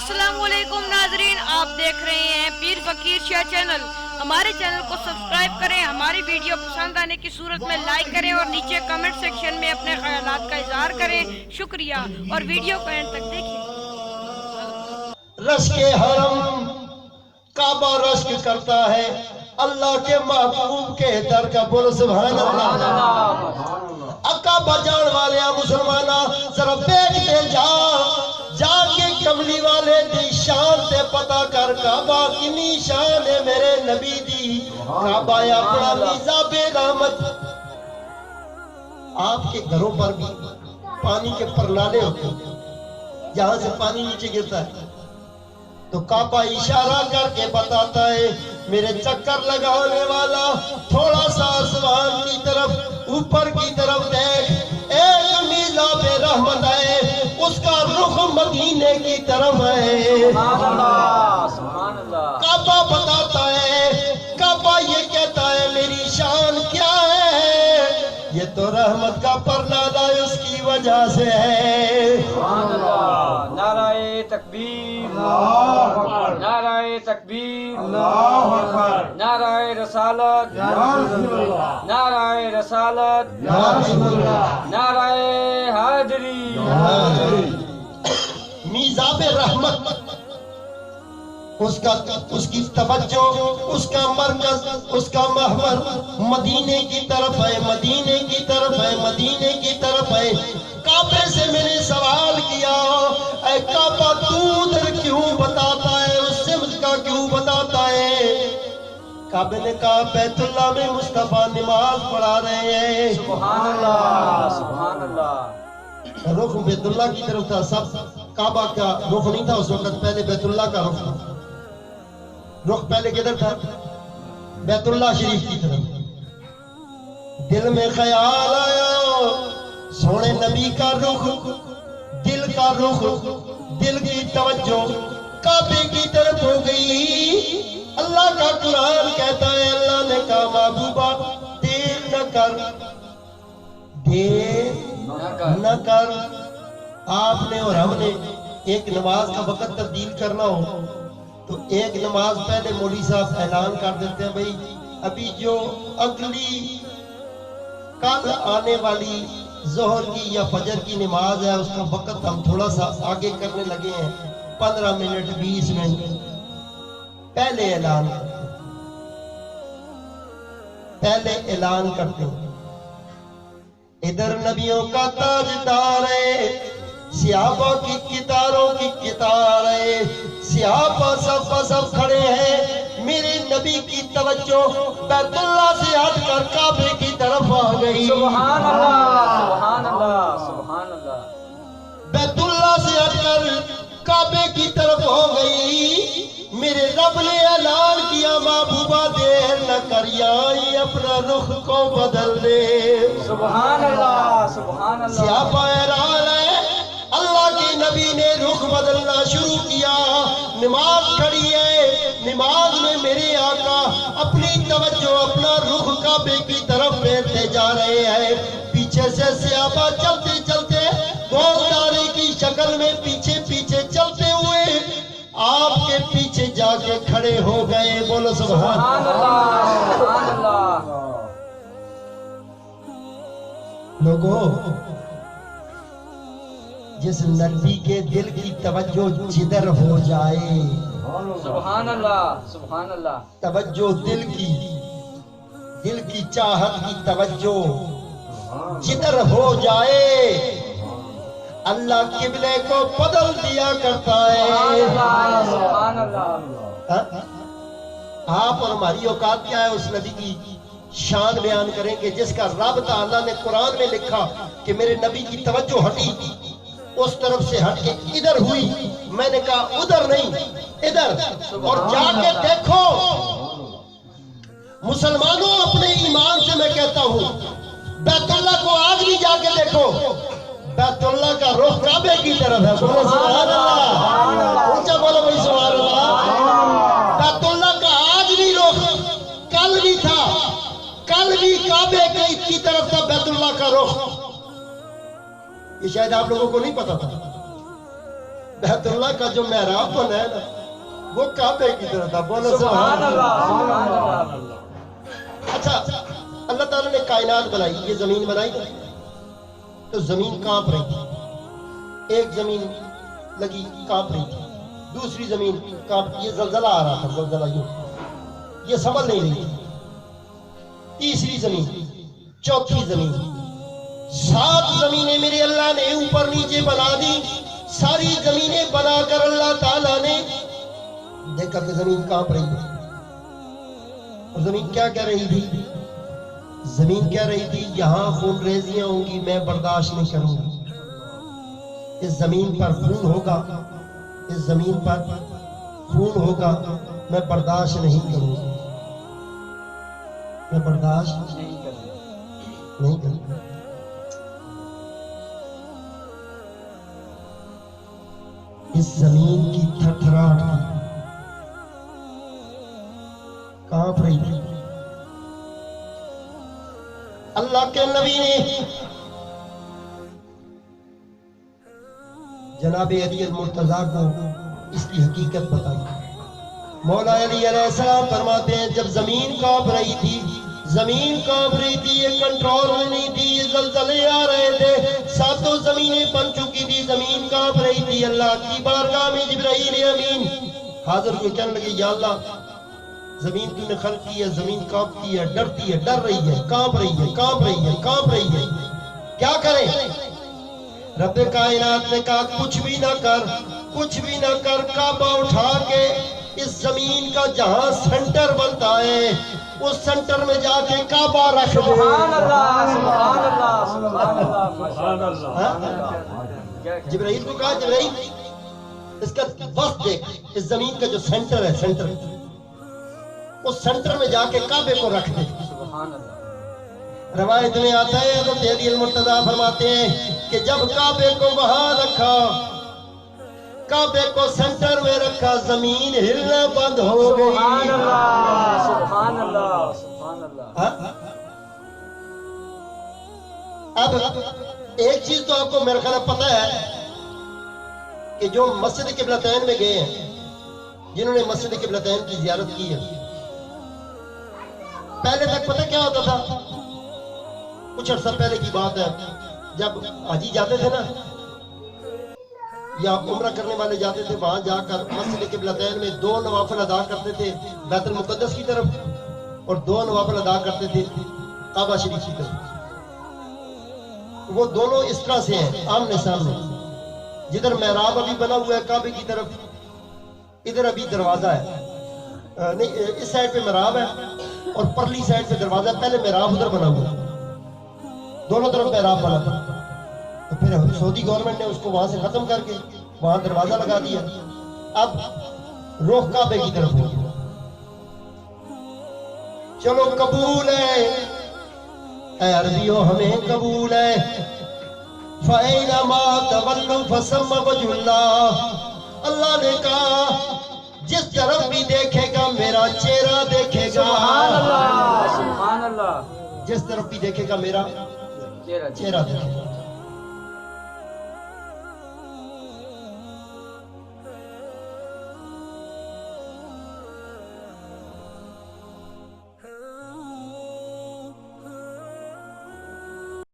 अस्सलाम वालेकुम नाजरीन, आप देख रहे हैं पीर फकीर शाह चैनल। हमारे चैनल को सब्सक्राइब करें, हमारी वीडियो पसंद आने की सूरत में लाइक करें और नीचे कमेंट सेक्शन में अपने ख्यालात का इजहार करें। शुक्रिया और वीडियो को एंड तक देखें। रश्क हरम काबा रश्क करता है अल्लाह के महबूब के दर का। बोलो सुभान अल्लाह। अक्का बजान वाले मुसलमाना जरा बैठते जाके कमली वाले दी शान ते पता कर काबा किनी शान है मेरे नबी दी। काबा अपना निजाबे रहमत। आपके घरों पर भी पानी के परनाले होते हैं, जहां से पानी नीचे गिरता है तो काबा इशारा करके बताता है मेरे चक्कर लगाने वाला थोड़ा सा आसमान की तरफ ऊपर की तरफ देख, एक निजाबे रहमत है, उसका रुख मदीने की तरफ है। काबा बताता है, काबा ये कहता है मेरी शान क्या है, ये तो रहमत का परनादा उसकी वजह से है। नाराए तकबीर, नाराए तकबीर, नाराए रसालत, नाराए रसालत, नाराए हाजरी। मीज़ाबे रहमत, उसकी तवज्जो, उसका मरकज, उसका महवर मदीने की तरफ है, मदीने की तरफ है, मदीने की तरफ है। काबे से मैंने सवाल किया, ऐ काबा तू उधर क्यों बताता है, उससे मुझका क्यों बताता है? काबे ने कहा बैतुल्लाह में मुस्तफा नमाज पढ़ा रहे हैं। सुभान अल्लाह, सुभान अल्लाह। रुख बैतुल्लाह की तरफ था, सब काबा का रुख नहीं था उस वक्त, पहले बैतुल्लाह का रुख था। रुख पहले किधर था? बैतुल्लाह शरीफ की तरफ। दिल में ख्याल आया सोने नबी का रुख, दिल का रुख, दिल की तवज्जो काबे की तरफ हो गई। अल्लाह का कुरान कहता है, अल्लाह ने कहा महबूबा देर न कर, देर न कर। आपने और हमने एक नमाज का वक्त तब्दील करना हो तो एक नमाज पहले मौलवी साहब ऐलान कर देते हैं, भाई अभी जो अगली कल आने वाली जोहर की या फजर की नमाज है उसका वक्त हम थोड़ा सा आगे करने लगे हैं, 15 मिनट 20 मिनट पहले ऐलान करते हैं। इधर नबियों का ताजदार है, सियाबा की कितारों की कितार है, सियाबा सब खड़े हैं। मेरे नबी की तवज्जो बैतुल्लाह से हटकर काबे की तरफ आ गई। सुभान अल्लाह, सुभान अल्लाह, सुभान अल्लाह। बैतुल्लाह से हटकर काबे की तरफ हो गई। मेरे रब ने ऐलान किया महबूबा देर न कर, ये अपना रुख को बदल दे। सुभान अल्लाह, सुभान अल्लाह। सियाबा हैरान है, अल्लाह के नबी ने रुख बदलना शुरू किया। नमाज खड़ी है, नमाज में मेरे आका अपनी तवज्जो, अपना रुख काबे की तरफ फेरते जा रहे हैं। पीछे से सियाबा चलते चलते गोलदारे की शक्ल में पीछे पीछे चलते हुए आपके पीछे जाके खड़े हो गए। बोलो सुभान अल्लाह, सुभान अल्लाह। लोगों, जिस नबी के दिल की तवज्जो जिधर हो जाए, सुभान अल्लाह, सुभान अल्लाह। तवज्जो दिल की चाहत की तवज्जो जिधर हो जाए, अल्लाह किबले को बदल दिया करता है। सुभान अल्लाह। आप और हमारी औकात क्या है उस नबी की शान बयान करेंगे जिसका रब ताला ने कुरान में लिखा कि मेरे नबी की तवज्जो हटी, उस तरफ से हट के इधर हुई। मैंने कहा उधर नहीं, इधर। और जाके देखो मुसलमानों, अपने ईमान से मैं कहता हूँ, बैतुल्लाह को आज भी जाके देखो, बैतुल्लाह का रुख काबे की तरफ है। बोलो सुभान अल्लाह, ऊंचा बोलो भाई सुभान अल्लाह। बैतुल्लाह का आज भी रुख, कल भी था, कल भी काबे की तरफ था बैतुल्लाह का रुख। ये शायद आप लोगों को नहीं पता था। بیت اللہ کا جو محراب بنا ہے نا وہ کعبے کی طرح تھا. بولو سبحان اللہ سبحان اللہ. اچھا اللہ تعالیٰ نے کائنات بنائی, یہ زمین بنائی تو زمین کانپ رہی تھی. ایک زمین لگی کانپ رہی تھی, دوسری زمین کانپ, یہ زلزلہ آ رہا تھا, زلزلہ یوں یہ سنبھل نہیں رہی تھی. تیسری زمین, چوتھی زمین, 7 زمینیں میرے اللہ نے اوپر نیچے بنا دی. ساری زمینیں بنا کر اللہ تعالیٰ نے دیکھا کہ زمین کانپ رہی ہے. اور زمین کیا کہہ رہی تھی؟ زمین کہہ رہی تھی یہاں خون ریزیاں ہوں گی, میں برداشت نہیں کروں گی. اس زمین پر خون ہوگا, اس زمین پر خون ہوگا, میں برداشت نہیں کروں گی, میں برداشت نہیں کروں گی. اس زمین کی تھرتھراہٹ تھی, کانپ رہی تھی. اللہ کے نبی نے جناب علی المرتضیٰ کو اس کی حقیقت بتائی. مولا علی علیہ السلام فرماتے ہیں جب زمین کانپ رہی تھی, زمین کانپ رہی تھی, یہ کنٹرول میں نہیں تھی, یہ زلزلے آ رہے تھے, 7 زمینیں بن چکی تھی, زمین کانپ رہی تھی. اللہ کی بارگاہ میں جبرائیل امین حاضر ہوئے, کہنے لگے یا اللہ زمین تو نے خلق کی ہے, زمین کانپتی ہے, ڈرتی ہے, ڈر رہی ہے, کانپ رہی ہے, کانپ رہی ہے, کانپ رہی ہے, کیا کریں؟ رب کائنات نے کہا کچھ بھی نہ کر, کچھ بھی نہ کر, کعبہ اٹھا کے اس زمین کا جہاں سنٹر بنتا ہے اس سنٹر میں جا کے کعبہ رکھ دے. سبحان اللہ سبحان اللہ سبحان اللہ سبحان اللہ. جبرائیل کو کہا جبرائیل اس کا بس دیکھ, اس زمین کا جو سنٹر ہے, سنٹر اس سنٹر میں جا کے کعبے کو رکھ دے. سبحان اللہ. روایت میں آتا ہے حضرت علی المرتضیٰ فرماتے ہیں کہ جب کعبے کو وہاں رکھا, کعبے کو سنٹر میں رکھا, زمین ہلنا بند ہو گئی. سبحان اللہ سبحان اللہ سبحان اللہ. اب ایک چیز تو آپ کو میرے خیال پتہ ہے کہ جو مسجد قبلتین میں گئے ہیں, جنہوں نے مسجد قبلتین کی زیارت کی ہے, پہلے تک پتہ کیا ہوتا تھا؟ کچھ عرصہ پہلے کی بات ہے, جب حاجی جاتے تھے نا یا عمرہ کرنے والے جاتے تھے, وہاں جا کر مسجد قبلتین میں 2 نوافل ادا کرتے تھے بیت المقدس کی طرف, اور 2 نوافل ادا کرتے تھے کعبہ شریف کی طرف. وہ دونوں اس طرح سے ہیں آمنے سامنے. جدھر محراب ابھی بنا ہوا ہے کعبے کی طرف, ادھر ابھی دروازہ ہے, نہیں اس سائڈ پہ محراب ہے اور پرلی سائڈ پہ دروازہ ہے. پہلے محراب ادھر بنا ہوا, دونوں طرف محراب بنا تھا, تو پھر سعودی گورنمنٹ نے اس کو وہاں سے ختم کر کے وہاں دروازہ لگا دیا. اب رخ کعبے کی طرف ہو گیا. چلو قبول ہے اے عربیوں, ہمیں قبول ہے. فَأَيْنَمَا تَوَلُّوا فَثَمَّ وَجْهُ اللَّهِ. اللہ نے کہا جس طرف بھی دیکھے گا میرا چہرہ دیکھے گا. سبحان اللہ سبحان اللہ. جس طرف بھی دیکھے گا میرا چہرہ دیکھے گا.